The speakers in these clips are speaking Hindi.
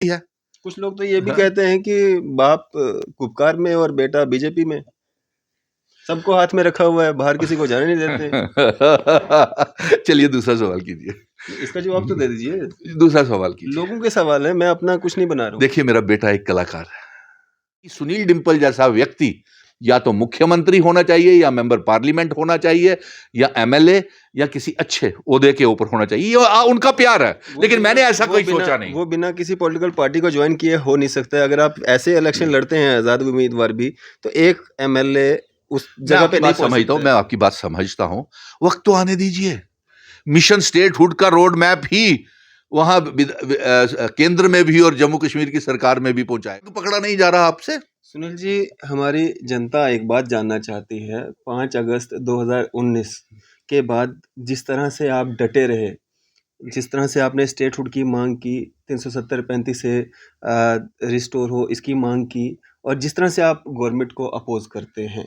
है। कुछ लोग तो ये भी कहते हैं कि बाप कुपकार में और बेटा बीजेपी में, सबको हाथ में रखा हुआ है, बाहर किसी को जाने नहीं देते। चलिए दूसरा सवाल कीजिए। इसका जवाब तो दे दीजिए। दूसरा सवाल कीजिए। लोगों के सवाल है, मैं अपना कुछ नहीं बना रहा हूँ। देखिए, मेरा बेटा एक कलाकार है। सुनील डिंपल जैसा व्यक्ति या तो मुख्यमंत्री होना चाहिए, या मेंबर पार्लियामेंट होना चाहिए, या एमएलए, या किसी अच्छे ओहदे के ऊपर होना चाहिए। ये उनका प्यार है, लेकिन मैंने ऐसा कोई सोचा नहीं। वो बिना किसी पॉलिटिकल पार्टी को ज्वाइन किए हो नहीं सकता। अगर आप ऐसे इलेक्शन लड़ते हैं आजाद उम्मीदवार भी, तो एक एमएलए उस जगह पे नहीं पहुंच सकता। मैं आपकी बात समझता हूं, वक्त तो आने दीजिए। मिशन स्टेटहुड का रोड मैप ही वहां केंद्र में भी और जम्मू कश्मीर की सरकार में भी पहुंचाएगा। तो पकड़ा नहीं जा रहा आपसे। सुनील जी, हमारी जनता एक बात जानना चाहती है। 5 अगस्त 2019 के बाद जिस तरह से आप डटे रहे, जिस तरह से आपने स्टेटहुड की मांग की, 370-35 से रिस्टोर हो इसकी मांग की, और जिस तरह से आप गवर्नमेंट को अपोज करते हैं,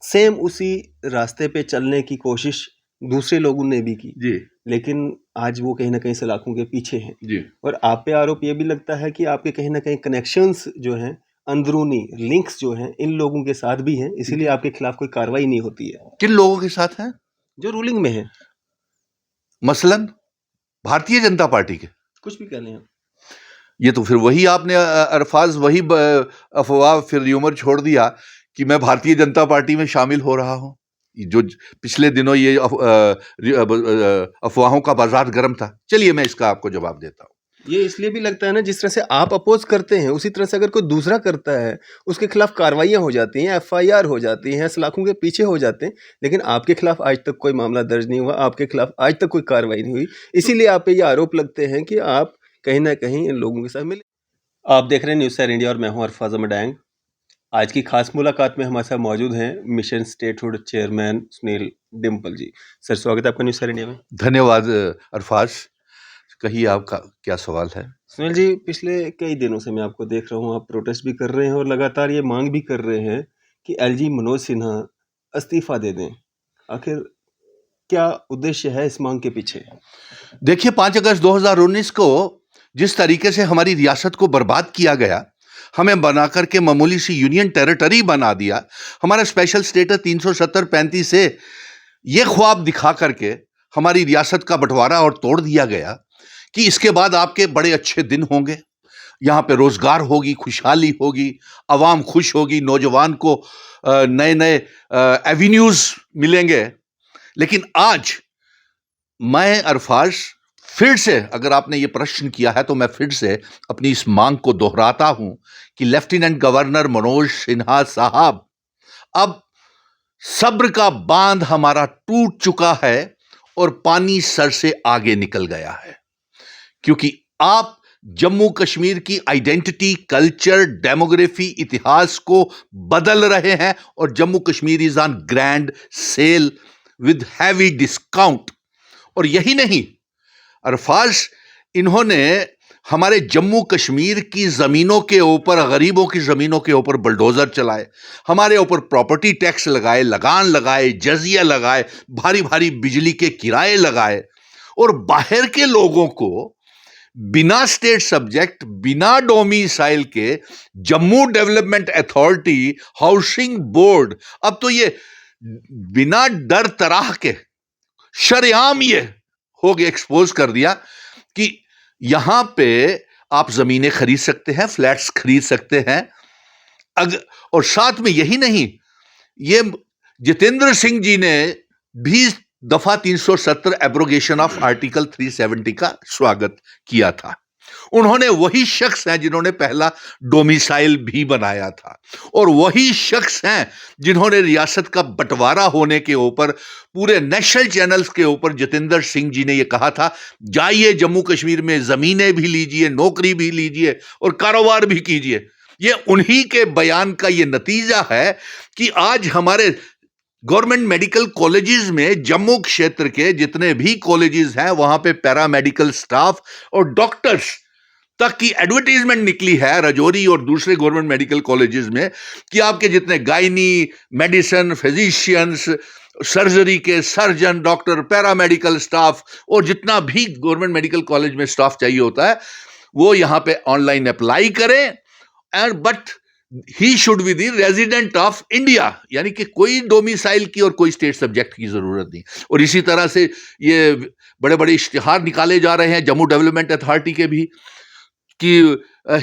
सेम उसी रास्ते पे चलने की कोशिश दूसरे लोगों ने भी की जी। लेकिन आज वो कहीं ना कहीं सलाखों के पीछे हैं जी। और आप पे आरोप ये भी लगता है कि आपके कहीं ना कहीं कनेक्शंस जो हैं, अंदरूनी लिंक्स जो हैं, इन लोगों के साथ भी हैं, इसीलिए आपके खिलाफ कोई कार्रवाई नहीं होती है। किन लोगों के साथ हैं? जो रूलिंग में है। मसलन भारतीय जनता पार्टी के। कुछ भी कह लें आप। ये तो फिर वही आपने अल्फाज, वही अफवाह, फिर र्यूमर छोड़ दिया कि मैं भारतीय जनता पार्टी में शामिल हो रहा हूं। जो पिछले दिनों ये अफवाहों का बाजार गर्म था। चलिए मैं इसका आपको जवाब देता हूं। ये इसलिए भी लगता है ना, जिस तरह से आप अपोज करते हैं उसी तरह से अगर कोई दूसरा करता है उसके खिलाफ कार्रवाइयां हो जाती हैं, एफआईआर हो जाती हैं, सलाखों के पीछे हो जाते हैं। लेकिन आपके खिलाफ आज तक कोई मामला दर्ज नहीं हुआ, आपके खिलाफ आज तक कोई कार्रवाई नहीं हुई। इसीलिए आप पे ये आरोप लगते हैं कि आप कहीं ना कहीं इन लोगों के साथ मिले। आप देख रहे हैं न्यूज़ सैर इंडिया और मैं हूं अरफाज अमडैंग। आज की खास मुलाकात में हमारे साथ मौजूद हैं mission statehood chairman Sunil Dimple ji. Sir, स्वागत है आपका न्यूज़ सैर इंडिया में। धन्यवाद अरफाज। कहिए आपका क्या सवाल है? सुनील जी, पिछले कई दिनों से मैं आपको देख रहा हूँ, आप प्रोटेस्ट भी कर रहे हैं और लगातार ये मांग भी कर रहे हैं कि एलजी मनोज सिन्हा इस्तीफा दे दें। आखिर क्या उद्देश्य है इस मांग के पीछे? देखिए, 5 अगस्त 2019 को जिस तरीके से हमारी रियासत को बर्बाद किया गया, हमें बना करके मामूली सी यूनियन टेरिटरी बना दिया, हमारा स्पेशल स्टेटस 370-35 से ये ख्वाब दिखा करके हमारी रियासत का बंटवारा और तोड़ दिया गया कि इसके बाद आपके बड़े अच्छे दिन होंगे, यहाँ पे रोजगार होगी, खुशहाली होगी, आवाम खुश होगी, नौजवान को नए नए एवेन्यूज मिलेंगे। लेकिन आज मैं अरफाज फिर से, अगर आपने ये प्रश्न किया है तो मैं फिर से अपनी इस मांग को दोहराता हूं कि लेफ्टिनेंट गवर्नर मनोज सिन्हा साहब, अब सब्र का बांध हमारा टूट चुका है और पानी सर से आगे निकल गया है, क्योंकि आप जम्मू कश्मीर की आइडेंटिटी, कल्चर, डेमोग्राफी, इतिहास को बदल रहे हैं और Jammu Kashmir is on grand sale with heavy discount. और यही नहीं अरफाज, इन्होंने हमारे जम्मू कश्मीर की जमीनों के ऊपर, गरीबों की जमीनों के ऊपर बुलडोजर चलाए, हमारे ऊपर प्रॉपर्टी टैक्स लगाए, लगान लगाए, जजिया लगाए, भारी भारी बिजली के किराए लगाए और बाहर के लोगों को बिना स्टेट सब्जेक्ट, बिना डोमिसाइल के Jammu development authority, housing board, अब तो ये बिना डर तरह के शरेआम ये हो गए, एक्सपोज कर दिया कि यहां पे आप जमीनें खरीद सकते हैं, फ्लैट्स खरीद सकते हैं। और साथ में यही नहीं, ये जितेंद्र सिंह जी ने भी दफा 370 एब्रोगेशन ऑफ आर्टिकल 370 का स्वागत किया था। उन्होंने, वही शख्स हैं जिन्होंने पहला डोमिसाइल भी बनाया था और वही शख्स हैं जिन्होंने रियासत का बंटवारा होने के ऊपर पूरे नेशनल चैनल्स के ऊपर जितेंद्र सिंह जी ने यह कहा था, जाइए जम्मू कश्मीर में जमीनें भी लीजिए, नौकरी भी लीजिए और कारोबार भी कीजिए। ये उन्हीं के बयान का ये नतीजा है कि आज हमारे गवर्नमेंट मेडिकल कॉलेजेस में, जम्मू क्षेत्र के जितने भी कॉलेजेस हैं, वहां पे पैरामेडिकल स्टाफ और डॉक्टर्स तक की एडवर्टाइजमेंट निकली है रजौरी और दूसरे गवर्नमेंट मेडिकल कॉलेजेस में कि आपके जितने गायनी, मेडिसिन, फिजिशियंस, सर्जरी के सर्जन, डॉक्टर, पैरामेडिकल स्टाफ और जितना भी गवर्नमेंट मेडिकल कॉलेज में स्टाफ चाहिए होता है, वो यहाँ पे ऑनलाइन अप्लाई करें, and but he should be the resident of India, यानी कि कोई डोमिसाइल की और कोई स्टेट सब्जेक्ट की जरूरत नहीं। और इसी तरह से ये बड़े बड़े इश्तिहार निकाले जा रहे हैं जम्मू डेवलपमेंट अथॉरिटी के भी कि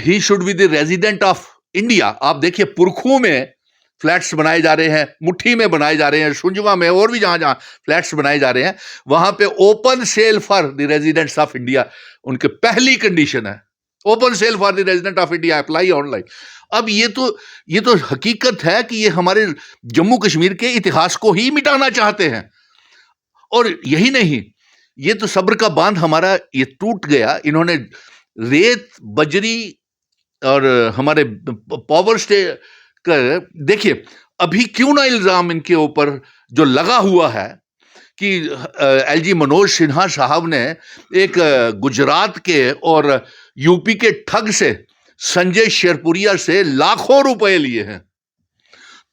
he should be the resident of India. आप देखिए पुरखू में फ्लैट्स बनाए जा रहे हैं, मुट्ठी में बनाए जा रहे हैं, सुंजवा में और भी जहां जहां फ्लैट्स बनाए जा रहे हैं वहां पे open sale for the residents of India, उनके पहली कंडीशन है open sale for the resident of India, apply online. अब ये तो हकीकत है कि ये हमारे जम्मू कश्मीर के इतिहास को ही मिटाना चाहते हैं। और यही नहीं, ये तो सब्र का बांध हमारा ये टूट गया। इन्होंने रेत, बजरी और हमारे पावर स्टे कर, देखिए अभी क्यों ना इल्जाम इनके ऊपर जो लगा हुआ है कि एलजी मनोज सिन्हा साहब ने एक गुजरात के और यूपी के ठग से, संजय शेरपुरिया से लाखों रुपए लिए हैं।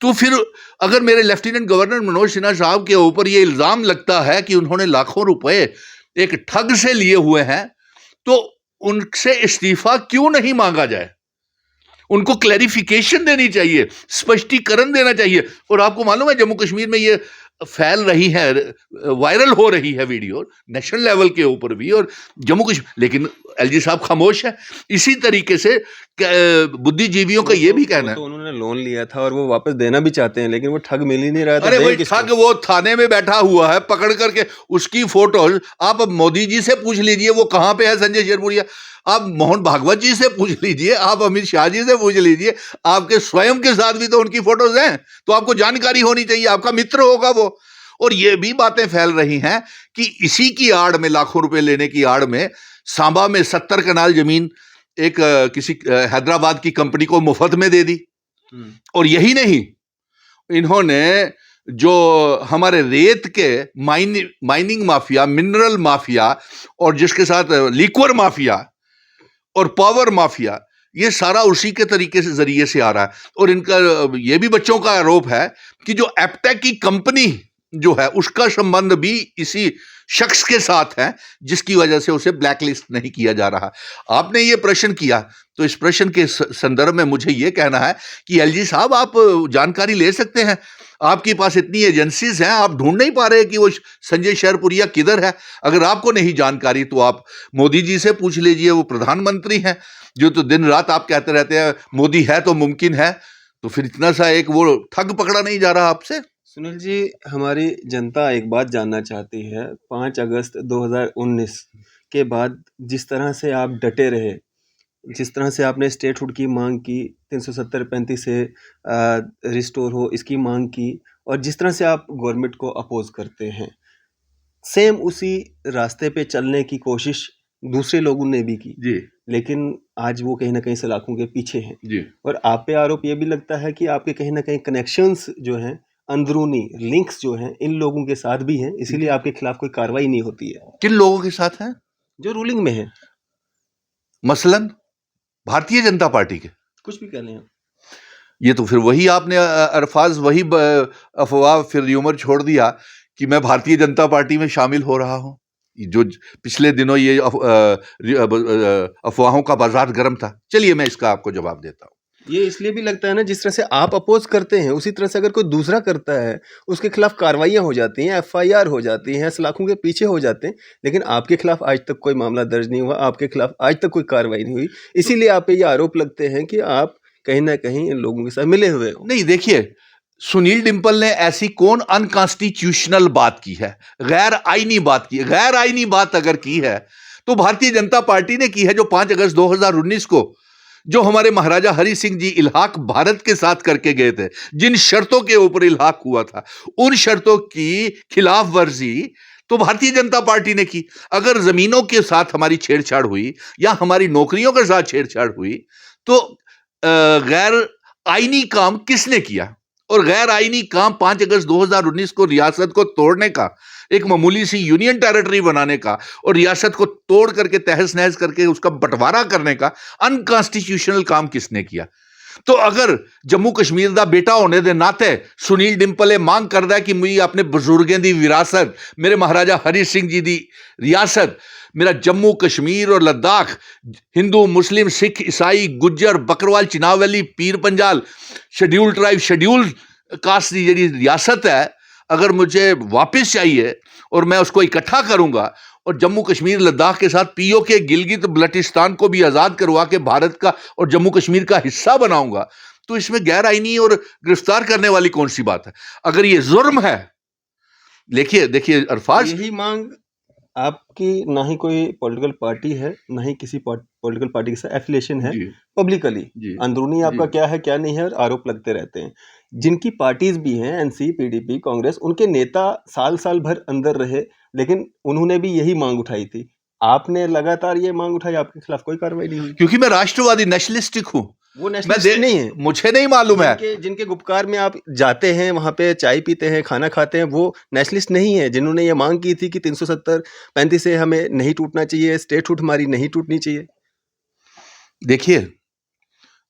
तो फिर अगर मेरे लेफ्टिनेंट गवर्नर मनोज सिन्हा साहब के ऊपर यह इल्जाम लगता है कि उन्होंने लाखों रुपए एक ठग से लिए हुए हैं, तो उनसे इस्तीफा क्यों नहीं मांगा जाए? उनको क्लैरिफिकेशन देनी चाहिए, स्पष्टीकरण देना चाहिए। और आपको मालूम है जम्मू कश्मीर में ये फैल रही है, वायरल हो रही है वीडियो नेशनल लेवल के ऊपर भी और जम्मू कश्मीर, लेकिन एलजी साहब खामोश है। इसी तरीके से बुद्धिजीवियों का ये भी कहना है, तो उन्होंने लोन लिया था और वो वापस देना भी चाहते हैं, लेकिन वो ठग मिल ही नहीं रहा था। अरे वही ठग वो थाने में बैठा हुआ है पकड़ करके, उसकी फोटोज आप मोदी जी से पूछ लीजिए वो कहां पे है संजय शेरपुरिया, आप मोहन भागवत जी से पूछ लीजिए, आप अमित शाह जी से पूछ लीजिए, आपके स्वयं के साथ भी तो उनकी फोटोज हैं, तो आपको जानकारी होनी चाहिए, आपका मित्र होगा वो। और ये भी बातें फैल रही हैं कि इसी की आड़ में, लाखों रुपए लेने की आड़ में, सांबा में 70 कनाल जमीन एक किसी हैदराबाद की कंपनी को मुफ्त में दे दी। और यही नहीं, इन्होंने जो हमारे रेत के माइनिंग माफिया, मिनरल माफिया और जिसके साथ लिक्वर माफिया और पावर माफिया, ये सारा उसी के तरीके से जरिए से आ रहा है। और इनका ये भी बच्चों का आरोप है कि जो एप्टेक की कंपनी जो है उसका संबंध भी इसी शख्स के साथ है, जिसकी वजह से उसे ब्लैकलिस्ट नहीं किया जा रहा। आपने ये प्रश्न किया, तो इस प्रश्न के संदर्भ में मुझे ये कहना है कि एलजी साहब आप जानकारी ले सकते हैं, आपके पास इतनी एजेंसीज हैं, आप ढूंढ नहीं पा रहे कि वो संजय शेरपुरिया किधर है। अगर आपको नहीं जानकारी तो आप मोदी जी से पूछ लीजिए, वो प्रधानमंत्री हैं, जो तो दिन रात आप कहते रहते हैं मोदी है तो मुमकिन है, तो फिर इतना सा एक वो ठग पकड़ा नहीं जा रहा आपसे? सुनील जी, हमारी जनता एक बात जानना चाहती है, 5 अगस्त 2019 के बाद जिस तरह से आप डटे रहे, जिस तरह से आपने स्टेटहुड की मांग की, 370-35 से रिस्टोर हो इसकी मांग की, और जिस तरह से आप गवर्नमेंट को अपोज करते हैं, सेम उसी रास्ते पे चलने की कोशिश दूसरे लोगों ने भी की जी, लेकिन आज वो कहीं ना कहीं सलाखों के पीछे हैं। जी, और आप पे आरोप ये भी लगता है कि आपके कहीं ना कहीं कनेक्शंस जो हैं, अंदरूनी लिंक्स जो हैं, इन लोगों के साथ भी हैं, इसीलिए आपके खिलाफ कोई कार्रवाई नहीं होती है। किन लोगों के साथ हैं? जो रूलिंग में है, मसलन भारतीय जनता पार्टी के। कुछ भी कह लें आप। ये तो फिर वही आपने अल्फाज, वही अफवाह, फिर र्यूमर छोड़ दिया कि मैं भारतीय जनता पार्टी में शामिल हो रहा हूं। जो पिछले दिनों ये अफवाहों का बाजार गर्म था। चलिए मैं इसका आपको जवाब देता हूं। ये इसलिए भी लगता है ना, जिस तरह से आप अपोज करते हैं उसी तरह से अगर कोई दूसरा करता है उसके खिलाफ कार्रवाइयाँ हो जाती हैं, FIR हो जाती हैं, सलाखों के पीछे हो जाते हैं, लेकिन आपके खिलाफ आज तक कोई मामला दर्ज नहीं हुआ, आपके खिलाफ आज तक कोई कार्रवाई नहीं हुई। इसीलिए आप पे ये आरोप लगते हैं कि आप कहीं ना कहीं इन लोगों के साथ मिले हुए हो। नहीं, देखिए सुनील डिंपल ने ऐसी कौन अनकॉन्स्टिट्यूशनल बात की है, गैर आईनी बात की है? गैर आईनी बात अगर की है तो भारतीय जनता पार्टी ने की है, जो 5 अगस्त 2019 को जो हमारे महाराजा हरि सिंह जी इल्हाक भारत के साथ करके गए थे, जिन शर्तों के ऊपर इल्हाक हुआ था, उन शर्तों की खिलाफ वर्जी तो भारतीय जनता पार्टी ने की। अगर जमीनों के साथ हमारी छेड़छाड़ हुई या हमारी नौकरियों के साथ छेड़छाड़ हुई तो गैर आईनी काम किसने किया? और गैर आईनी काम 5 अगस्त 2019 को रियासत को तोड़ने का, एक मामूली सी यूनियन टेरिटरी बनाने का और रियासत को तोड़ करके तहस नहस करके उसका बंटवारा करने का अनकॉन्स्टिट्यूशनल काम किसने किया? तो अगर जम्मू कश्मीर दा बेटा होने दे नाते सुनील डिंपल ये मांग करदा कि मुझे अपने बुजुर्गों दी विरासत, मेरे महाराजा हरि सिंह जी दी रियासत मेरा जम्मू कश्मीर और लद्दाख हिंदू मुस्लिम सिख ईसाई Gujjar Bakarwal चिनावली Pir Panjal schedule tribe schedule caste की जी रियासत है, अगर मुझे वापस चाहिए और मैं उसको इकट्ठा करूंगा और जम्मू कश्मीर लद्दाख के साथ पीओके गिलगित बल्टिस्तान को भी आजाद करवा के भारत का और जम्मू कश्मीर का हिस्सा बनाऊंगा, तो इसमें गैर आईनी और गिरफ्तार करने वाली कौन सी बात है? अगर ये जुर्म है, देखिए देखिए अरफाज, यही मांग आपकी ना ही कोई पॉलिटिकल पार्टी है, ना ही किसी पॉलिटिकल पार्टी के साथ एफिलिएशन है। जी पब्लिकली जी अंदरूनी आपका जी क्या है क्या नहीं है, और आरोप लगते रहते हैं। जिनकी पार्टीज भी हैं, एनसी, पीडीपी, कांग्रेस, उनके नेता साल साल भर अंदर रहे, लेकिन उन्होंने भी यही मांग उठाई थी। आपने लगातार ये मांग उठाई, आपके खिलाफ कोई कार्रवाई नहीं हुई। क्योंकि मैं राष्ट्रवादी नेशनलिस्टिक हूं। वो मैं नेशनलिस्ट नहीं है। मुझे नहीं मालूम है। जिनके गुपकार में आप जाते हैं, वहां पे चाय पीते हैं, खाना खाते हैं, वो नेशनलिस्ट नहीं है। जिन्होंने ये मांग की थी कि 370-35 से हमें नहीं टूटना चाहिए, स्टेट हुड हमारी नहीं टूटनी चाहिए। देखिए,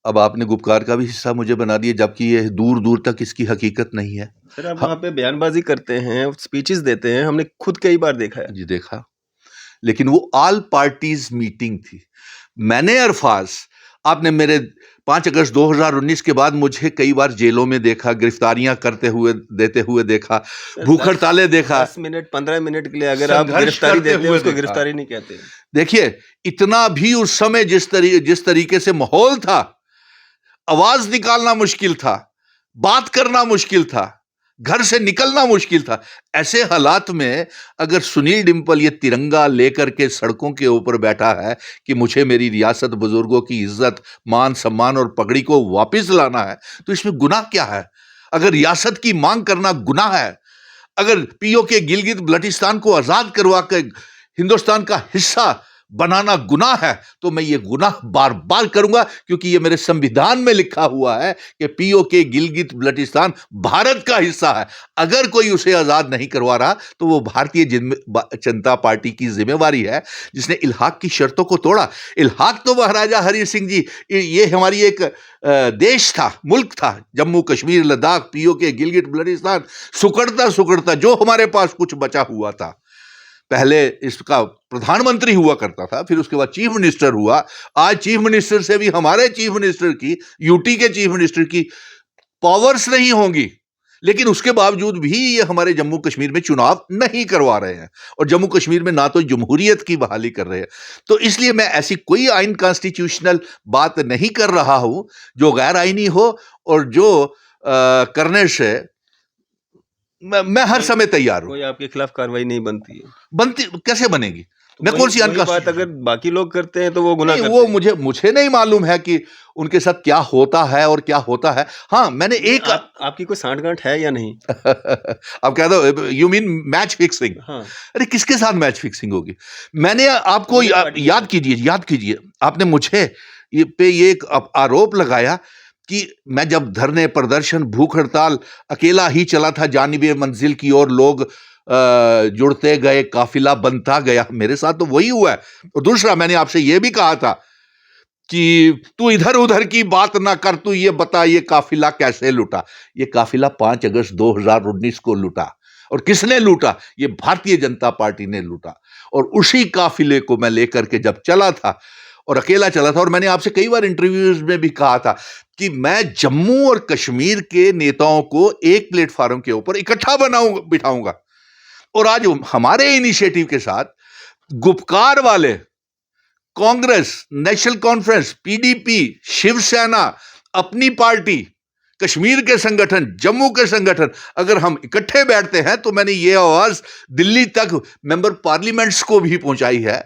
अब आपने गुपकार का भी हिस्सा मुझे बना दिया, जबकि ये दूर दूर तक इसकी हकीकत नहीं है। सर, आप हाँ वहाँ पे बयानबाजी करते हैं, स्पीचेस देते हैं, हमने खुद कई बार देखा है। जी देखा, लेकिन वो ऑल पार्टीज मीटिंग थी। मैंने अरफाज, आपने मेरे 5 अगस्त 2019 के बाद मुझे कई बार जेलों में देखा, गिरफ्तारियां करते हुए देते हुए देखा, भूख हड़तालें देखा, 10 मिनट 15 मिनट के लिए अगर आप संघर्ष गिरफ्तारी करते देते हैं, हुए उसको देखा। गिरफ्तारी नहीं कहते। देखिए, इतना भी उस समय जिस तरीके से माहौल था, आवाज निकालना मुश्किल था, बात करना मुश्किल था, घर से निकलना मुश्किल था। ऐसे हालात में अगर सुनील डिंपल ये तिरंगा लेकर के सड़कों के ऊपर बैठा है कि मुझे मेरी रियासत, बुजुर्गों की इज्जत, मान सम्मान और पगड़ी को वापस लाना है, तो इसमें गुनाह क्या है? अगर रियासत की मांग करना गुनाह है, अगर पीओके गिलगित बल्टिस्तान को आजाद करवा के हिंदुस्तान का हिस्सा बनाना गुनाह है, तो मैं ये गुनाह बार बार करूंगा, क्योंकि ये मेरे संविधान में लिखा हुआ है कि पीओके गिलगित बल्टिस्तान भारत का हिस्सा है। अगर कोई उसे आजाद नहीं करवा रहा, तो वो भारतीय जनता पार्टी की जिम्मेवारी है, जिसने इल्हाक की शर्तों को तोड़ा। इल्हाक तो महाराजा हरि सिंह जी, ये हमारी एक देश था, मुल्क था, जम्मू कश्मीर लद्दाख पीओके गिलगित बल्टिस्तान, सुकड़ता सुकड़ता जो हमारे पास कुछ बचा हुआ था, पहले इसका प्रधानमंत्री हुआ करता था, फिर उसके बाद चीफ मिनिस्टर हुआ। आज चीफ मिनिस्टर से भी हमारे चीफ मिनिस्टर की, यूटी के चीफ मिनिस्टर की पावर्स नहीं होंगी, लेकिन उसके बावजूद भी ये हमारे जम्मू कश्मीर में चुनाव नहीं करवा रहे हैं, और जम्मू कश्मीर में ना तो जमहूरियत की बहाली कर रहे हैं। तो इसलिए मैं ऐसी कोई आइन कॉन्स्टिट्यूशनल बात नहीं कर रहा हूं जो गैर आईनी हो, और जो करने से मैं हर समय तैयार हूं। कोई आपके खिलाफ कार्रवाई नहीं बनती है। बनती कैसे बनेगी? तो मैं कौन सी वही बात अगर बाकी लोग करते हैं तो वो गुनाह नहीं, करते वो हैं। मुझे नहीं मालूम है कि उनके साथ क्या होता है और क्या होता है। हाँ, मैंने एक आपकी कोई सांठ-गांठ है या नहीं? अब कह दो, यू मीन मैच फिक्सिंग? हाँ। अरे किसके साथ मैच फिक्सिंग होगी? मैंने आपको याद कीजिए, आपने मुझे ये एक आरोप लगाया कि मैं जब धरने, प्रदर्शन, भूख हड़ताल अकेला ही चला था, जानिबे मंजिल की ओर लोग जुड़ते गए, काफिला बनता गया। मेरे साथ तो वही हुआ है। और दूसरा, मैंने आपसे यह भी कहा था कि तू इधर उधर की बात ना कर, तू ये बता ये काफिला कैसे लूटा। ये काफिला 5 अगस्त 2019 को लूटा, और किसने लूटा? ये भारतीय जनता पार्टी ने लूटा। और उसी काफिले को मैं लेकर के जब चला था, और अकेला चला था, और मैंने आपसे कई बार इंटरव्यूज में भी कहा था कि मैं जम्मू और कश्मीर के नेताओं को एक प्लेटफॉर्म के ऊपर इकट्ठा बिठाऊंगा। और आज हमारे इनिशिएटिव के साथ गुपकार वाले, कांग्रेस, नेशनल कॉन्फ्रेंस, पीडीपी, शिवसेना, अपनी पार्टी, कश्मीर के संगठन, जम्मू के संगठन, अगर हम इकट्ठे बैठते हैं, तो मैंने ये आवाज दिल्ली तक मेंबर पार्लियामेंट्स को भी पहुंचाई है,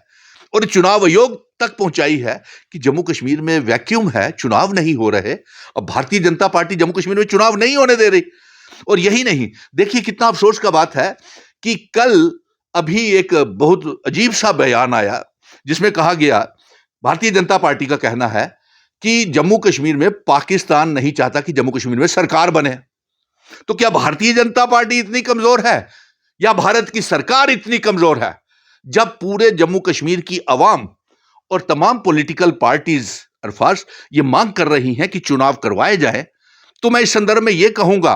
और चुनाव आयोग तक पहुंचाई है कि जम्मू कश्मीर में वैक्यूम है, चुनाव नहीं हो रहे। अब भारतीय जनता पार्टी जम्मू कश्मीर में चुनाव नहीं होने दे रही। और यही नहीं, देखिए कितना अफसोस का बात है कि कल अभी एक बहुत अजीब सा बयान आया, जिसमें कहा गया, भारतीय जनता पार्टी का कहना है कि जम्मू कश्मीर में पाकिस्तान नहीं चाहता कि जम्मू कश्मीर में सरकार बने। तो क्या भारतीय जनता पार्टी इतनी कमजोर है, या भारत की सरकार इतनी कमजोर है? जब पूरे जम्मू कश्मीर की अवाम और तमाम पॉलिटिकल पार्टीज अरफाज ये मांग कर रही हैं कि चुनाव करवाए जाए, तो मैं इस संदर्भ में यह कहूंगा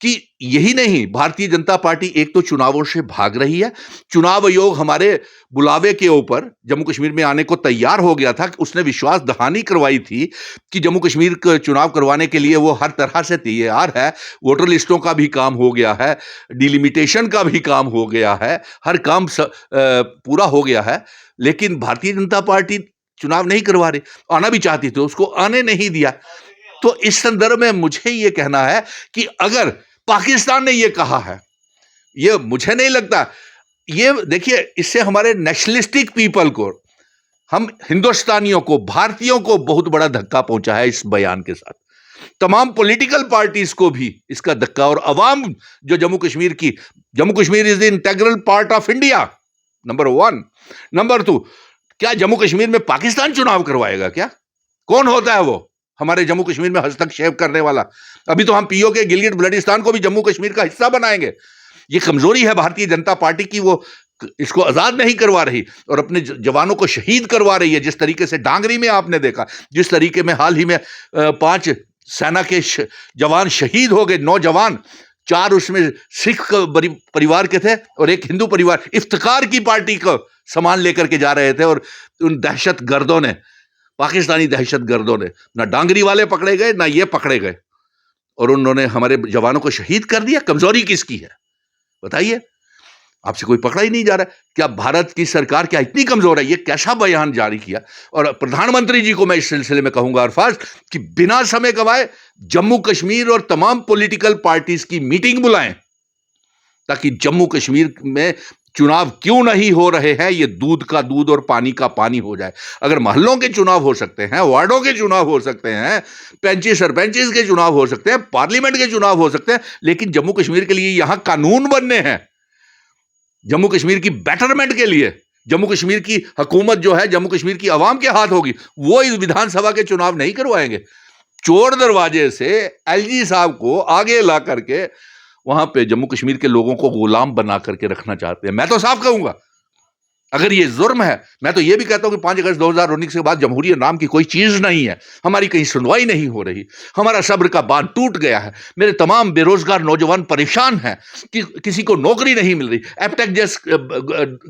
कि यही नहीं, भारतीय जनता पार्टी एक तो चुनावों से भाग रही है। चुनाव आयोग हमारे बुलावे के ऊपर जम्मू कश्मीर में आने को तैयार हो गया था। उसने विश्वास दहानी करवाई थी कि जम्मू कश्मीर का चुनाव करवाने के लिए वो हर तरह से तैयार है। वोटर लिस्टों का भी काम हो गया है, डिलिमिटेशन का भी काम हो गया है, हर काम पूरा हो गया है। लेकिन भारतीय जनता पार्टी चुनाव नहीं करवा रही, आना भी चाहती थी, उसको आने नहीं दिया। तो इस संदर्भ में मुझे यह कहना है कि अगर पाकिस्तान ने यह कहा है, यह मुझे नहीं लगता, ये देखिए, इससे हमारे नेशनलिस्टिक पीपल को, हम हिंदुस्तानियों को, भारतीयों को बहुत बड़ा धक्का पहुंचा है इस बयान के साथ। तमाम पॉलिटिकल पार्टीज को भी इसका धक्का, और अवाम जो Jammu Kashmir is the integral part of India, number 1। Number 2, क्या जम्मू कश्मीर में पाकिस्तान चुनाव करवाएगा? क्या, कौन होता है वो हमारे जम्मू कश्मीर में हस्तक्षेप करने वाला? अभी तो हम पीओके गिलगिट बल्टिस्तान को भी जम्मू कश्मीर का हिस्सा बनाएंगे। ये कमजोरी है भारतीय जनता पार्टी की, वो इसको आजाद नहीं करवा रही और अपने जवानों को शहीद करवा रही है। जिस तरीके से डांगरी में आपने देखा, जिस तरीके में हाल ही में 5 सेना के जवान शहीद हो गए, 9 जवान, 4 उसमें सिख परिवार के थे और एक हिंदू परिवार, इफ्तिकार की पार्टी को सामान लेकर के जा रहे थे, और उन दहशतगर्दों ने, पाकिस्तानी दहशतगर्दों ने, ना डांगरी वाले पकड़े गए ना ये पकड़े गए, और उन्होंने हमारे जवानों को शहीद कर दिया। कमजोरी किसकी है बताइए? आपसे कोई पकड़ा ही नहीं जा रहा। क्या भारत की सरकार क्या इतनी कमजोर है? ये कैसा बयान जारी किया? और प्रधानमंत्री जी को मैं इस सिलसिले में कहूंगा अरफाज कि बिना समय गवाए जम्मू कश्मीर और तमाम पॉलिटिकल पार्टीज की मीटिंग बुलाएं, ताकि जम्मू कश्मीर में चुनाव क्यों नहीं हो रहे हैं, ये दूध का दूध और पानी का पानी हो जाए। अगर मोहल्लों के चुनाव हो सकते हैं, वार्डों के चुनाव हो सकते हैं, पंची सरपंचेस के चुनाव हो सकते हैं, पार्लियामेंट के चुनाव हो सकते हैं, लेकिन जम्मू कश्मीर के लिए यहां कानून बनने हैं, जम्मू कश्मीर की बेटरमेंट के लिए। जम्मू कश्मीर की हुकूमत जो है जम्मू कश्मीर की आवाम के हाथ होगी, वो इस विधानसभा के चुनाव नहीं करवाएंगे। चोर दरवाजे से एलजी साहब को आगे ला करके वहां पे जम्मू कश्मीर के लोगों को गुलाम बना करके रखना चाहते हैं। मैं तो साफ कहूंगा, अगर ये जुर्म है, मैं तो ये भी कहता हूं कि 5 अगस्त 2019 के बाद जमहूरियत नाम की कोई चीज नहीं है। हमारी कहीं सुनवाई नहीं हो रही, हमारा सब्र का बांध टूट गया है। मेरे तमाम बेरोजगार नौजवान परेशान हैं कि किसी को नौकरी नहीं मिल रही। एपटेक जैसे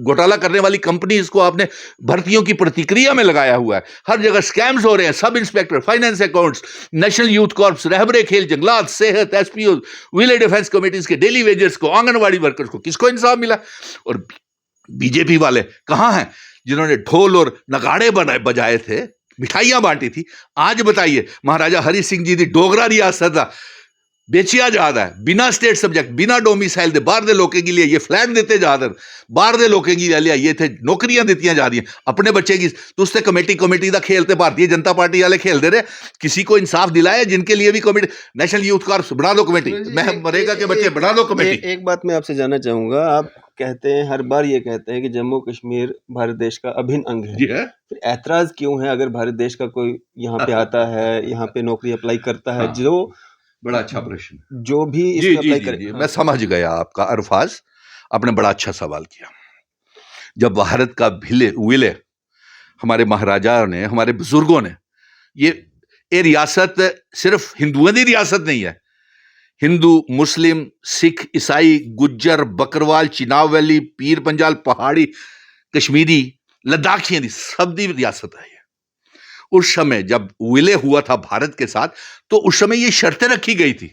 घोटाला करने वाली कंपनी को आपने भर्तियों की प्रतिक्रिया में लगाया हुआ है। हर जगह स्कैम्स हो रहे हैं। Sub inspector, finance accounts, national youth corps, Rehbare Khel, जंगलात, सेहत, एसपीओ, विलेज डिफेंस कमेटीज के डेली वेजर्स को, आंगनबाड़ी वर्कर्स को किसको इंसाफ मिला? और बीजेपी वाले कहां हैं जिन्होंने ढोल और नगाड़े बजाए थे, मिठाइयां बांटी थी? आज बताइए, महाराजा हरि सिंह जी दी डोगरा रियासत दा बेचिया जा रहा है बिना स्टेट सब्जेक्ट, बिना डोमिसाइल दे, बाहर दे लोगों के लिए ये फ्लैट देते जा रहे, बाहर दे लोगों के लिए ये थे नौकरियां देती जा रही हैं। अपने बच्चे की तो उससे कमेटी दा खेलते भारतीय जनता पार्टी वाले खेल दे रहे। किसी को इंसाफ दिलाया जिनके लिए भी कमेटी, नेशनल यूथ कॉर्प्स बना दो कमेटी, मैं मरेगा के बच्चे बना दो कमेटी। एक बात मैं आपसे जानना चाहूंगा, आप कहते हैं, हर बार ये कहते हैं कि जम्मू कश्मीर भारत देश का अभिन्न अंग है, जी है? फिर ऐतराज क्यों है अगर भारत देश का कोई यहाँ पे आता है, यहाँ पे नौकरी अप्लाई करता है, हाँ, जो बड़ा अच्छा प्रश्न, जो भी जी इसमें जी अप्लाई जी करे? जी, हाँ। मैं समझ गया आपका अरफाज, आपने बड़ा अच्छा सवाल किया। जब भारत का विलय हमारे महाराजा ने, हमारे बुजुर्गों ने, ये रियासत सिर्फ हिंदुओं की रियासत नहीं है। हिंदू, मुस्लिम, सिख, ईसाई, गुज्जर, बकरवाल, चिनाब वैली, पीर पंजाल, पहाड़ी, कश्मीरी, लद्दाखियों की सब दी रियासत है। उस समय जब विलय हुआ था भारत के साथ, तो उस समय ये शर्तें रखी गई थी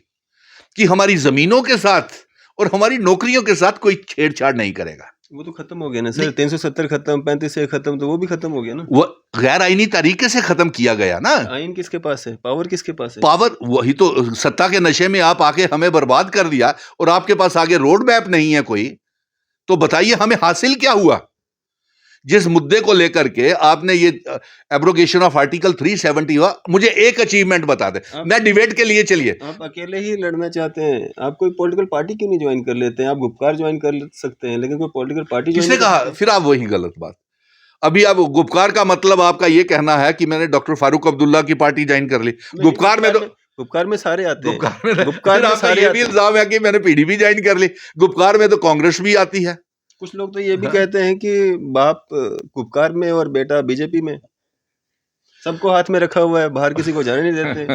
कि हमारी जमीनों के साथ और हमारी नौकरियों के साथ कोई छेड़छाड़ नहीं करेगा। वो तो खत्म हो गया ना सर, 370 खत्म, 35 खत्म, तो वो भी खत्म हो गया ना। वो गैर आईनी तरीके से खत्म किया गया ना। आइन किसके पास है? पावर किसके पास है? पावर वही तो, सत्ता के नशे में आप आके हमें बर्बाद कर दिया और आपके पास आगे रोड मैप नहीं है कोई, तो बताइए हमें हासिल क्या हुआ? जिस मुद्दे को लेकर के आपने ये एब्रोगेशन ऑफ आर्टिकल 370 हुआ, मुझे एक अचीवमेंट बता दे, मैं डिबेट के लिए, चलिए। आप अकेले ही लड़ना चाहते हैं, आप कोई पॉलिटिकल पार्टी क्यों नहीं ज्वाइन कर लेते हैं? आप गुपकार ज्वाइन कर सकते हैं, लेकिन कोई पॉलिटिकल पार्टी किसने कहा? फिर आप वही गलत बात। अभी आप गुपकार का मतलब आपका ये कहना है कि मैंने डॉक्टर फारूक अब्दुल्ला की पार्टी ज्वाइन कर ली? गुपकार में तो गुपकार में सारे आते हैं। गुपकार में सारे, ये भी इल्जाम है कि मैंने पीडीपी ज्वाइन कर ली। गुपकार में तो कांग्रेस भी आती है। कुछ लोग तो ये भी कहते हैं कि बाप गुपकार में और बेटा बीजेपी में, सबको हाथ में रखा हुआ है, बाहर किसी को जाने नहीं देते।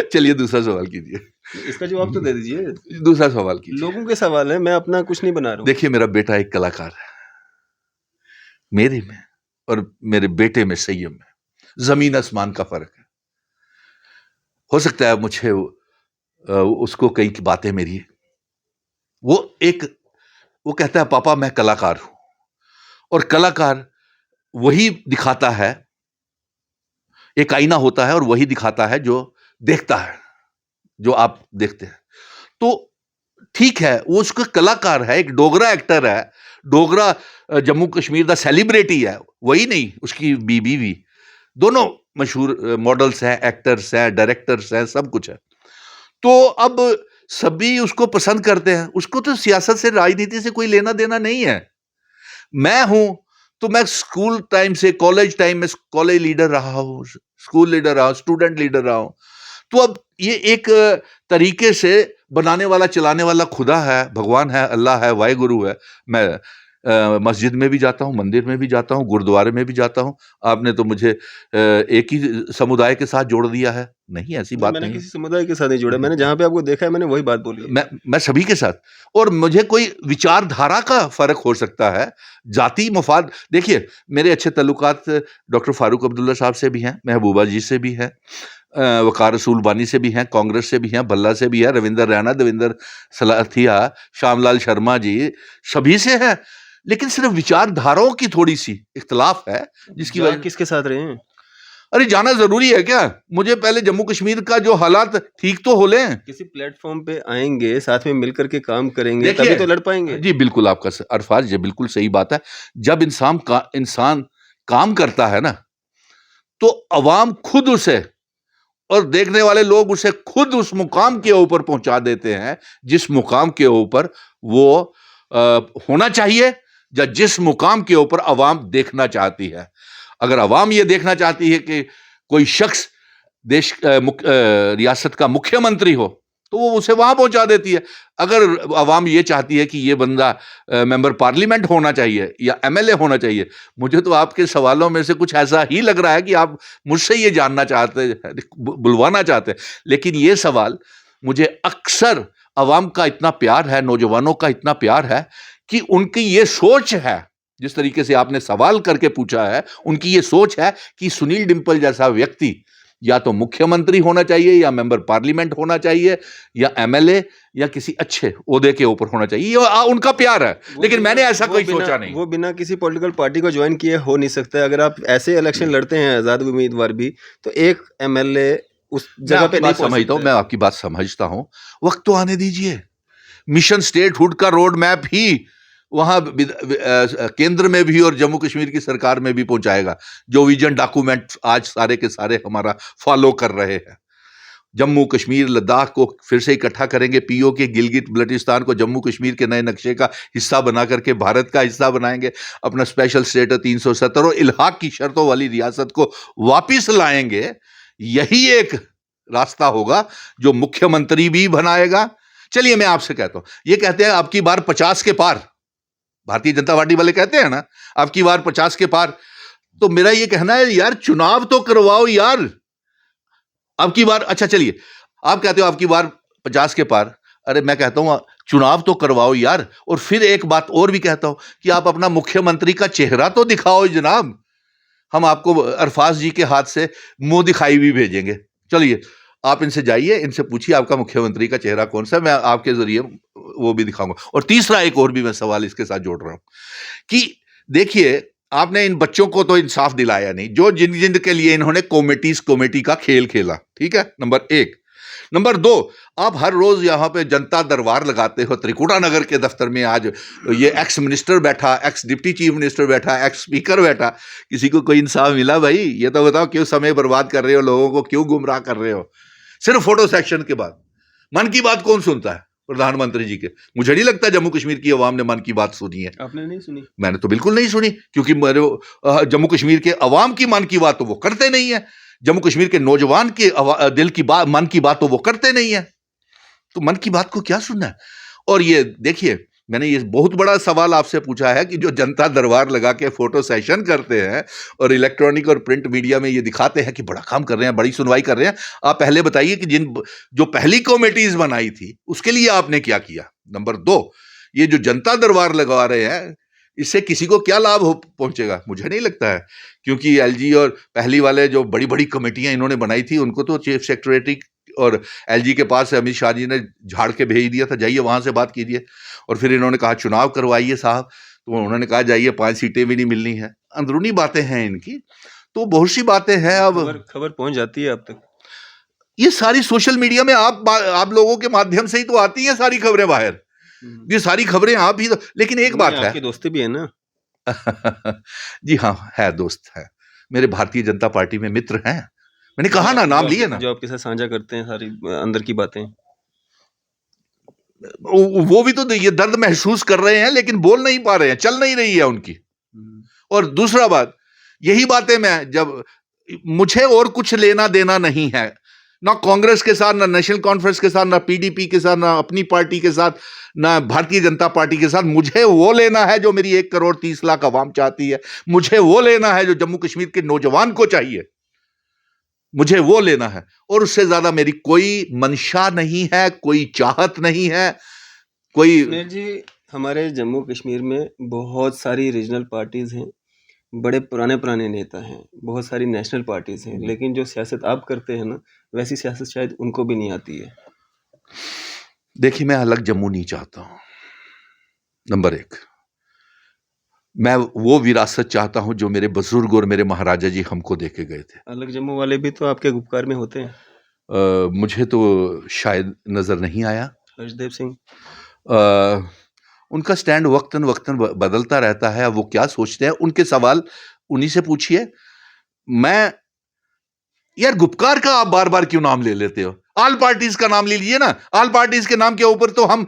चलिए दूसरा सवाल कीजिए। इसका जवाब तो दे दीजिए। दूसरा सवाल कीजिए। लोगों के सवाल है, मैं अपना कुछ नहीं बना रहा हूँ। देखिए, मेरा बेटा एक कलाकार है, मेरे में और मेरे बेटे में संयम है, जमीन आसमान का फर्क है। हो सकता है मुझे उसको कई बातें मेरी, वो कहता है पापा मैं कलाकार हूं, और कलाकार वही दिखाता है, एक आईना होता है और वही दिखाता है जो देखता है, जो आप देखते हैं। तो ठीक है, वो उसका कलाकार है, एक डोगरा एक्टर है, डोगरा जम्मू कश्मीर का सेलिब्रिटी है, वही नहीं उसकी बीबी भी, दोनों मशहूर मॉडल्स हैं, एक्टर्स हैं, डायरेक्टर्स हैं, सब कुछ है। तो अब सभी उसको पसंद करते हैं, उसको तो सियासत से, राजनीति से कोई लेना देना नहीं है। मैं हूं तो मैं स्कूल टाइम से कॉलेज टाइम में कॉलेज लीडर रहा हूं, स्कूल लीडर रहा हूं, स्टूडेंट लीडर रहा हूं। तो अब ये एक तरीके से बनाने वाला चलाने वाला खुदा है, भगवान है, अल्लाह है, वाहिगुरु है। मैं मस्जिद में भी जाता हूँ, मंदिर में भी जाता हूँ, गुरुद्वारे में भी जाता हूँ। आपने तो मुझे एक ही समुदाय के साथ जोड़ दिया है, नहीं ऐसी बात मैंने नहीं। किसी समुदाय के साथ नहीं जोड़ा, मैंने जहाँ पे आपको देखा है मैंने वही बात बोली है। मैं सभी के साथ, और मुझे कोई विचारधारा का फर्क हो सकता है, जाति मफाद। देखिए, मेरे अच्छे तल्लुकात डॉक्टर फारूक अब्दुल्ला साहब से भी हैं, महबूबा जी से भी हैं, वकार रसूल बानी से भी हैं, कांग्रेस से भी हैं, भल्ला से भी है, रविंदर रैना, देवेंद्र सलाथिया, श्यामलाल शर्मा जी, सभी से है। लेकिन सिर्फ विचारधाराओं की थोड़ी सी इख्तलाफ है, जिसकी वजह। किसके साथ रहे हैं? अरे जाना जरूरी है क्या? मुझे पहले जम्मू कश्मीर का जो हालात ठीक तो हो लें। किसी प्लेटफॉर्म पे आएंगे, साथ में मिलकर के काम करेंगे, तभी तो लड़ पाएंगे। जी बिल्कुल, आपका अरफाज, ये बिल्कुल सही बात है। जब इंसान काम करता है ना, तो अवाम खुद उसे, और देखने वाले लोग उसे खुद उस मुकाम के ऊपर पहुंचा देते हैं, जिस मुकाम के ऊपर वो होना चाहिए, या जिस मुकाम के ऊपर अवाम देखना चाहती है। अगर अवाम ये देखना चाहती है कि कोई शख्स रियासत का मुख्यमंत्री हो, तो वो उसे वहां पहुंचा देती है। अगर अवाम ये चाहती है कि ये बंदा मेंबर पार्लियामेंट होना चाहिए या एमएलए होना चाहिए, मुझे तो आपके सवालों में से कुछ ऐसा ही लग रहा है कि आप मुझसे ये जानना चाहते, बुलवाना चाहते हैं। लेकिन ये सवाल मुझे अक्सर, अवाम का इतना प्यार है, नौजवानों का इतना प्यार है कि उनकी ये सोच है, जिस तरीके से आपने सवाल करके पूछा है, उनकी ये सोच है कि सुनील डिंपल जैसा व्यक्ति या तो मुख्यमंत्री होना चाहिए, या मेंबर पार्लियामेंट होना चाहिए, या एमएलए, या किसी अच्छे ओहदे के ऊपर होना चाहिए। ये उनका प्यार है, लेकिन मैंने ऐसा कोई सोचा नहीं। वो बिना किसी पॉलिटिकल पार्टी को ज्वाइन किए हो नहीं सकता। अगर आप ऐसे इलेक्शन लड़ते हैं आजाद उम्मीदवार भी, तो एक एमएलए उस जगह पे नहीं समझता हूं। मैं आपकी बात समझता हूं, वक्त तो आने दीजिए। मिशन स्टेटहुड का रोड मैप ही वहां केंद्र में भी और जम्मू कश्मीर की सरकार में भी पहुंचाएगा, जो विजन डॉक्यूमेंट आज सारे के सारे हमारा फॉलो कर रहे हैं। जम्मू कश्मीर लद्दाख को फिर से इकट्ठा करेंगे, पीओके गिलगित बल्टिस्तान को जम्मू कश्मीर के नए नक्शे का हिस्सा बना करके भारत का हिस्सा बनाएंगे, अपना स्पेशल स्टेटस 370 और इल्हाक की शर्तों वाली रियासत को वापिस लाएंगे। यही एक रास्ता होगा जो मुख्यमंत्री भी बनाएगा। चलिए मैं आपसे कहता हूं, ये कहते हैं आपकी बार 50 के पार, भारतीय जनता पार्टी वाले कहते हैं ना आपकी बार 50 के पार, तो मेरा ये कहना है यार चुनाव तो करवाओ यार, अब की बार। अच्छा चलिए, आप कहते हो आपकी बार 50 के पार, अरे मैं कहता हूं चुनाव तो करवाओ यार। और फिर एक बात और भी कहता हूं कि आप अपना मुख्यमंत्री का चेहरा तो दिखाओ जनाब, हम आपको अरफाज जी के हाथ से मुंह दिखाई भी भेजेंगे। चलिए आप इनसे जाइए, इनसे पूछिए आपका मुख्यमंत्री का चेहरा कौन सा, मैं आपके जरिए वो भी दिखाऊंगा। और तीसरा एक और भी मैं सवाल इसके साथ जोड़ रहा हूं कि देखिए, आपने इन बच्चों को तो इंसाफ दिलाया नहीं, जो जिन के लिए इन्होंने कमेटी का खेल खेला, ठीक है, नंबर एक। नंबर दो, आप हर रोज यहां पे जनता दरबार लगाते हो त्रिकुटा नगर के दफ्तर में। आज ये एक्स मिनिस्टर बैठा, एक्स डिप्टी चीफ मिनिस्टर बैठा, एक्स स्पीकर बैठा, किसी को कोई इंसाफ मिला भाई? ये तो बताओ, क्यों समय बर्बाद कर रहे हो, लोगों को क्यों गुमराह कर रहे हो सिर्फ फोटो सेक्शन के बाद? मन की बात कौन सुनता है? प्रधानमंत्री जी के। मुझे नहीं लगता जम्मू कश्मीर की अवाम ने मन की बात सुनी है। आपने नहीं सुनी? मैंने तो बिल्कुल नहीं सुनी, क्योंकि मेरे जम्मू कश्मीर के अवाम की मन की बात तो वो करते नहीं है, जम्मू कश्मीर के नौजवान के दिल की बात, मन की बात तो वो करते नहीं है। तो मन की बात को क्या सुनना है? और ये देखिए, मैंने ये बहुत बड़ा सवाल आपसे पूछा है कि जो जनता दरबार लगा के फोटो सेशन करते हैं और इलेक्ट्रॉनिक और प्रिंट मीडिया में ये दिखाते हैं कि बड़ा काम कर रहे हैं, बड़ी सुनवाई कर रहे हैं, आप पहले बताइए कि जो पहली कमेटीज बनाई थी उसके लिए आपने क्या किया। नंबर 2, ये जो जनता दरबार लगवा रहे हैं इससे किसी को क्या लाभ पहुंचेगा? मुझे नहीं लगता है, क्योंकि एलजी और पहली वाले जो बड़ी बड़ी कमेटियां इन्होंने बनाई थी उनको तो चीफ सेक्रेटरी और एलजी के पास अमित शाह जी ने झाड़ के भेज दिया था, जाइए वहां से बात कीजिए। और फिर इन्होंने कहा चुनाव करवाइए साहब, तो उन्होंने कहा जाइए 5 सीटें भी नहीं मिलनी है। अंदरूनी बातें हैं इनकी, तो बहुत सी बातें हैं। अब खबर पहुंच जाती है आप तक? ये सारी सोशल मीडिया में आप लोगों के माध्यम से ही तो आती हैं सारी खबरें बाहर। ये सारी खबरें आप ही तो, लेकिन एक बात है, आपके दोस्त भी है ना? जी हाँ, है, दोस्त है मेरे, भारतीय जनता पार्टी में मित्र हैं। मैंने कहा ना, नाम लिए ना, जो आपके साथ साझा करते हैं सारी अंदर की बातें। वो भी तो ये दर्द महसूस कर रहे हैं लेकिन बोल नहीं पा रहे हैं, चल नहीं रही है उनकी। और दूसरा बात, यही बातें मैं जब मुझे और कुछ लेना देना नहीं है, ना कांग्रेस के साथ, ना नेशनल कॉन्फ्रेंस के साथ, ना पीडीपी के साथ, ना अपनी पार्टी के साथ, ना भारतीय जनता पार्टी के साथ। मुझे वो लेना है जो मेरी 1 करोड़ 30 लाख आवाम चाहती है। मुझे वो लेना है जो जम्मू कश्मीर के नौजवान को चाहिए। मुझे वो लेना है, और उससे ज्यादा मेरी कोई मंशा नहीं है, कोई चाहत नहीं है, कोई। सुनील जी, हमारे जम्मू कश्मीर में बहुत सारी रीजनल पार्टीज हैं, बड़े पुराने पुराने नेता हैं, बहुत सारी नेशनल पार्टीज हैं, लेकिन जो सियासत आप करते हैं ना, वैसी सियासत शायद उनको भी नहीं आती है। देखिए, मैं अलग जम्मू नहीं चाहता हूं। नंबर 1, मैं वो विरासत चाहता हूं जो मेरे बुजुर्ग और मेरे महाराजा जी हमको देके गए थे। अलग जम्मू वाले भी तो आपके गुपकार में होते हैं। मुझे तो शायद नजर नहीं आया। हर्षदेव सिंह, उनका स्टैंड वक्तन वक्तन बदलता रहता है। वो क्या सोचते हैं, उनके सवाल उन्हीं से पूछिए। मैं, यार, गुपकार का आप बार बार क्यों नाम ले लेते हो? ऑल पार्टीज का नाम ले लीजिए ना। ऑल पार्टीज के नाम के ऊपर तो हम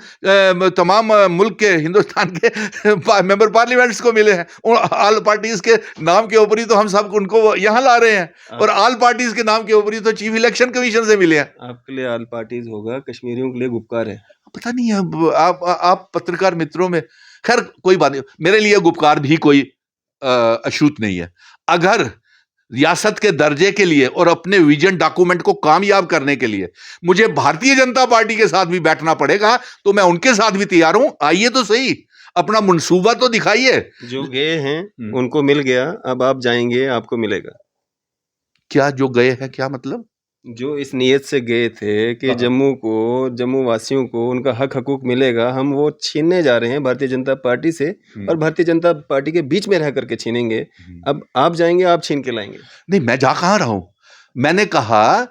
तमाम मुल्क के, हिंदुस्तान के मेंबर पार्लियामेंट्स को मिले हैं। ऑल पार्टीज के नाम के ऊपर ही तो हम सब उनको यहां ला रहे हैं, और ऑल पार्टीज के नाम के ऊपर ही तो चीफ इलेक्शन कमीशन से मिले हैं। आपके लिए ऑल पार्टीज होगा, कश्मीरियों के लिए गुपकार है। पता नहीं, अब आप पत्रकार मित्रों में, खैर कोई बात नहीं, मेरे लिए गुपकार भी कोई अछूत नहीं है। अगर रियासत के दर्जे के लिए और अपने विजन डॉक्यूमेंट को कामयाब करने के लिए मुझे भारतीय जनता पार्टी के साथ भी बैठना पड़ेगा तो मैं उनके साथ भी तैयार हूं। आइए तो सही, अपना मंसूबा तो दिखाइए। जो गए हैं उनको मिल गया, अब आप जाएंगे आपको मिलेगा। क्या जो गए हैं, क्या मतलब? जो इस नीयत से गए थे कि जम्मू को, जम्मू वासियों को उनका हक हकूक मिलेगा, हम वो छीनने जा रहे हैं भारतीय जनता पार्टी से, और भारतीय जनता पार्टी के बीच में रह करके छीनेंगे। अब आप जाएंगे, आप छीन के लाएंगे। नहीं, मैं जा कहां रहा हूं। मैंने कहा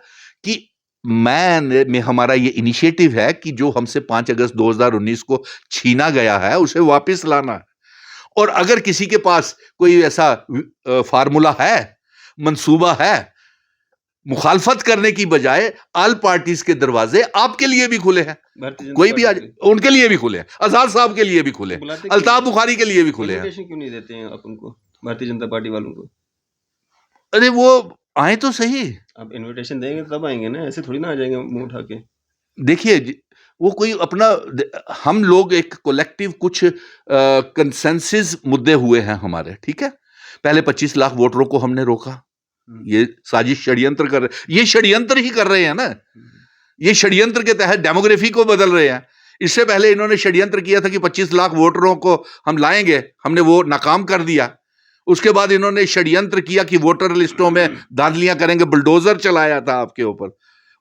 कि हमारा ये इनिशिएटिव है कि जो हमसे 5 अगस्त 2019 को छीना गया है उसे वापस लाना है। और अगर किसी के पास कोई ऐसा फार्मूला है, मंसूबा है, मुखालफत करने की बजाय ऑल पार्टीज के दरवाजे आपके लिए भी खुले हैं। कोई भी आज उनके लिए भी खुले हैं, आजाद साहब के लिए भी खुले हैं, अल्ताफ बुखारी के लिए भी खुले हैं। क्यों नहीं देते हैं आप उनको, भारतीय जनता पार्टी वालों को? अरे वो आए तो सही। आप इनविटेशन देंगे तब आएंगे ना, ऐसे थोड़ी ना आ जाएंगे मुंह उठा के। देखिए, वो कोई अपना, हम लोग एक कलेक्टिव कुछ कंसेंसस मुद्दे हुए हैं हमारे, ठीक है। पहले 25 लाख वोटरों को हमने रोका। ये साजिश, षड्यंत्र कर रहे, ये षड्यंत्र ही कर रहे हैं ना। ये षड्यंत्र के तहत डेमोग्राफी को बदल रहे हैं। इससे पहले इन्होंने षड्यंत्र किया था कि 25 लाख वोटरों को हम लाएंगे, हमने वो नाकाम कर दिया। उसके बाद इन्होंने षड्यंत्र किया कि वोटर लिस्टों में धांधलियां करेंगे, बुलडोजर चलाया था आपके ऊपर,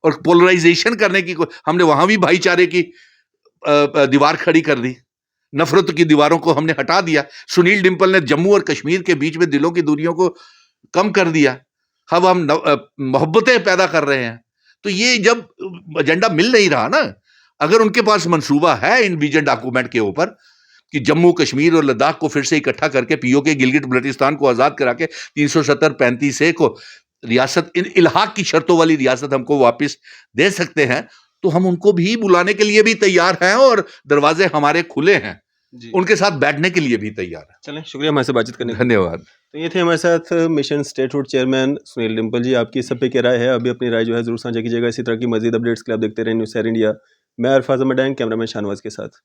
और पोलराइजेशन करने की, हमने वहां भी भाईचारे की दीवार खड़ी कर दी, नफरत की दीवारों को हमने हटा दिया। सुनील डिंपल ने जम्मू और कश्मीर के बीच में दिलों की दूरियों को कम कर दिया। अब हम मोहब्बतें पैदा कर रहे हैं। तो ये जब एजेंडा मिल नहीं रहा ना, अगर उनके पास मंसूबा है इन विजन डॉक्यूमेंट के ऊपर कि जम्मू कश्मीर और लद्दाख को फिर से इकट्ठा करके पीओके, गिलगिट बल्टिस्तान को आजाद करा के 370-35 को रियासत, इन इल्हाक की शर्तों वाली रियासत हमको वापस दे सकते हैं, तो हम उनको भी बुलाने के लिए भी तैयार हैं और दरवाजे हमारे खुले हैं, उनके साथ बैठने के लिए भी तैयार है। चलें, शुक्रिया हमारे से बातचीत करने का। धन्यवाद। तो ये थे हमारे साथ mission statehood chairman Sunil Dimple ji. आपकी सब पे क्या राय है, अभी अपनी राय जो है जरूर साझा कीजिएगा। इसी तरह की मजीद अपडेट्स के लिए आप देखते रहें न्यूज़ 7 इंडिया। मैं अरफाज अहमद, कैमरामैन शाहनवाज के साथ।